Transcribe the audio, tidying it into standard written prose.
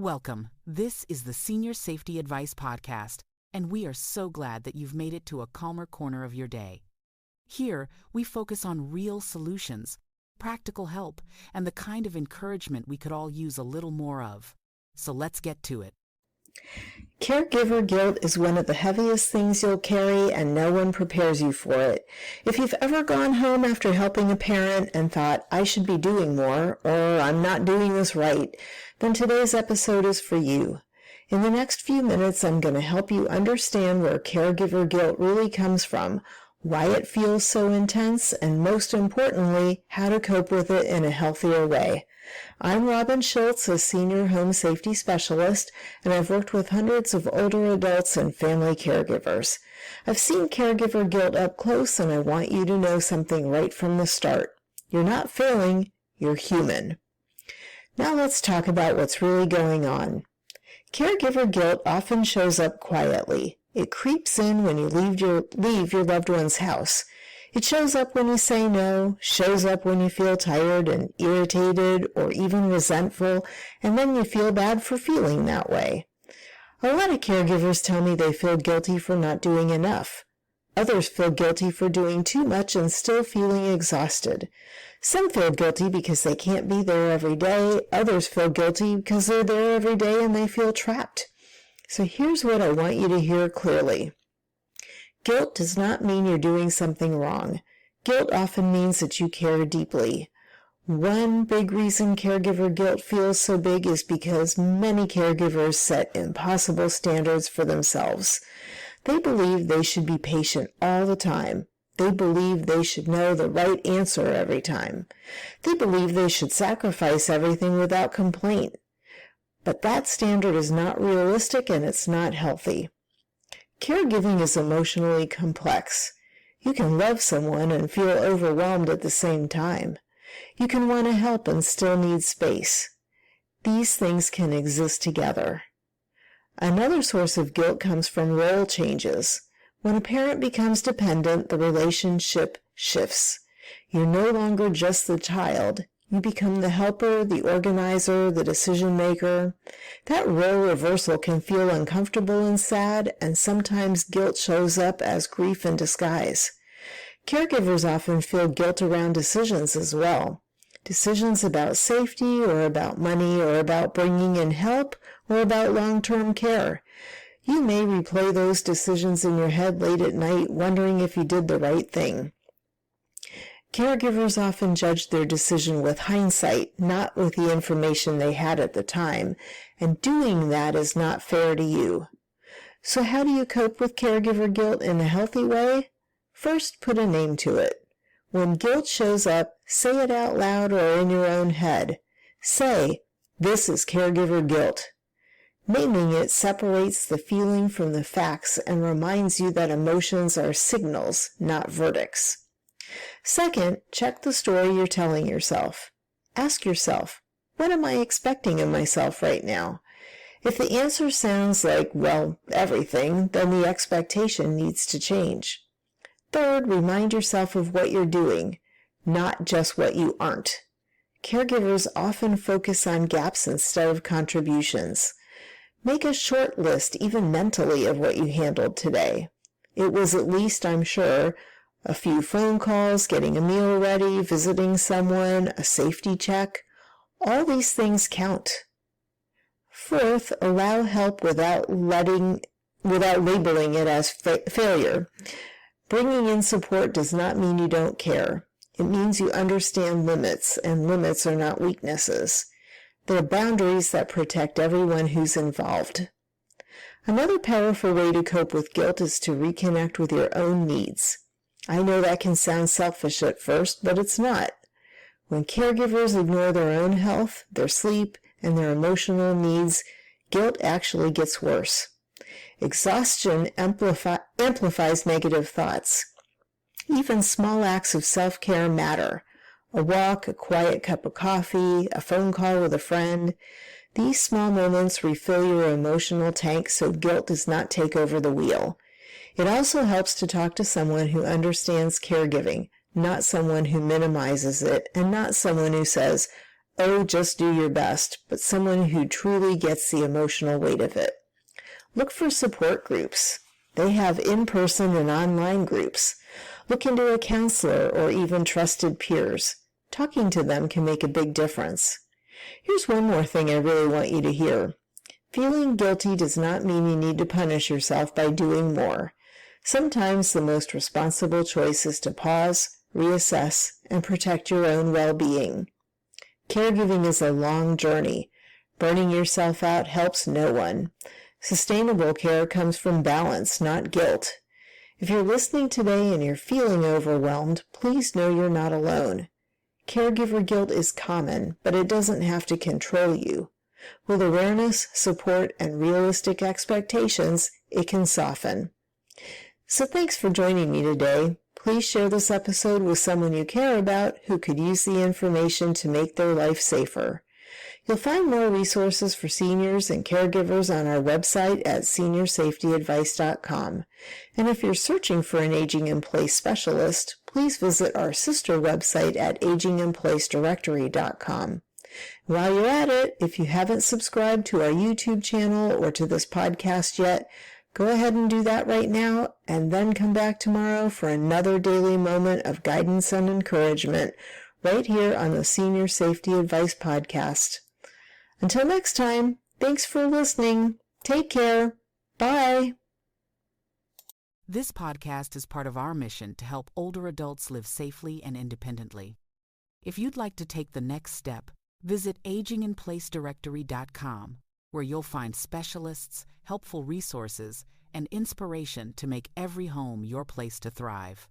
Welcome. This is the Senior Safety Advice Podcast, and we are so glad that you've made it to a calmer corner of your day. Here, we focus on real solutions, practical help, and the kind of encouragement we could all use a little more of. So let's get to it. Caregiver guilt is one of the heaviest things you'll carry, and no one prepares you for it. If you've ever gone home after helping a parent and thought, I should be doing more, or I'm not doing this right, then today's episode is for you. In the next few minutes, I'm going to help you understand where caregiver guilt really comes from, why it feels so intense, and most importantly, how to cope with it in a healthier way. I'm Robin Schultz, a senior home safety specialist, and I've worked with hundreds of older adults and family caregivers. I've seen caregiver guilt up close, and I want you to know something right from the start. You're not failing, you're human. Now let's talk about what's really going on. Caregiver guilt often shows up quietly. It creeps in when you leave your loved one's house. It shows up when you say no, shows up when you feel tired and irritated or even resentful, and then you feel bad for feeling that way. A lot of caregivers tell me they feel guilty for not doing enough. Others feel guilty for doing too much and still feeling exhausted. Some feel guilty because they can't be there every day. Others feel guilty because they're there every day and they feel trapped. So here's what I want you to hear clearly. Guilt does not mean you're doing something wrong. Guilt often means that you care deeply. One big reason caregiver guilt feels so big is because many caregivers set impossible standards for themselves. They believe they should be patient all the time. They believe they should know the right answer every time. They believe they should sacrifice everything without complaint. But that standard is not realistic and it's not healthy. Caregiving is emotionally complex. You can love someone and feel overwhelmed at the same time. You can want to help and still need space. These things can exist together. Another source of guilt comes from role changes. When a parent becomes dependent, the relationship shifts. You're no longer just the child. You become the helper, the organizer, the decision maker. That role reversal can feel uncomfortable and sad, and sometimes guilt shows up as grief in disguise. Caregivers often feel guilt around decisions as well. Decisions about safety, or about money, or about bringing in help, or about long-term care. You may replay those decisions in your head late at night, wondering if you did the right thing. Caregivers often judge their decision with hindsight, not with the information they had at the time, and doing that is not fair to you. So how do you cope with caregiver guilt in a healthy way? First, put a name to it. When guilt shows up, say it out loud or in your own head. Say, "This is caregiver guilt." Naming it separates the feeling from the facts and reminds you that emotions are signals, not verdicts. Second, check the story you're telling yourself. Ask yourself, what am I expecting of myself right now? If the answer sounds like, well, everything, then the expectation needs to change. Third, remind yourself of what you're doing, not just what you aren't. Caregivers often focus on gaps instead of contributions. Make a short list, even mentally, of what you handled today. It was at least, I'm sure, a few phone calls, getting a meal ready, visiting someone, a safety check. All these things count. Fourth, allow help without labeling it as failure. Bringing in support does not mean you don't care. It means you understand limits, and limits are not weaknesses. They're boundaries that protect everyone who's involved. Another powerful way to cope with guilt is to reconnect with your own needs. I know that can sound selfish at first, but it's not. When caregivers ignore their own health, their sleep, and their emotional needs, guilt actually gets worse. Exhaustion amplifies negative thoughts. Even small acts of self-care matter. A walk, a quiet cup of coffee, a phone call with a friend. These small moments refill your emotional tank so guilt does not take over the wheel. It also helps to talk to someone who understands caregiving, not someone who minimizes it, and not someone who says, oh, just do your best, but someone who truly gets the emotional weight of it. Look for support groups. They have in-person and online groups. Look into a counselor or even trusted peers. Talking to them can make a big difference. Here's one more thing I really want you to hear. Feeling guilty does not mean you need to punish yourself by doing more. Sometimes the most responsible choice is to pause, reassess, and protect your own well-being. Caregiving is a long journey. Burning yourself out helps no one. Sustainable care comes from balance, not guilt. If you're listening today and you're feeling overwhelmed, please know you're not alone. Caregiver guilt is common, but it doesn't have to control you. With awareness, support, and realistic expectations, it can soften. So thanks for joining me today. Please share this episode with someone you care about who could use the information to make their life safer. You'll find more resources for seniors and caregivers on our website at seniorsafetyadvice.com. And if you're searching for an aging-in-place specialist, please visit our sister website at aginginplacedirectory.com. While you're at it, if you haven't subscribed to our YouTube channel or to this podcast yet, go ahead and do that right now, and then come back tomorrow for another daily moment of guidance and encouragement right here on the Senior Safety Advice Podcast. Until next time, thanks for listening. Take care. Bye. This podcast is part of our mission to help older adults live safely and independently. If you'd like to take the next step, visit aginginplacedirectory.com, where you'll find specialists, helpful resources, and inspiration to make every home your place to thrive.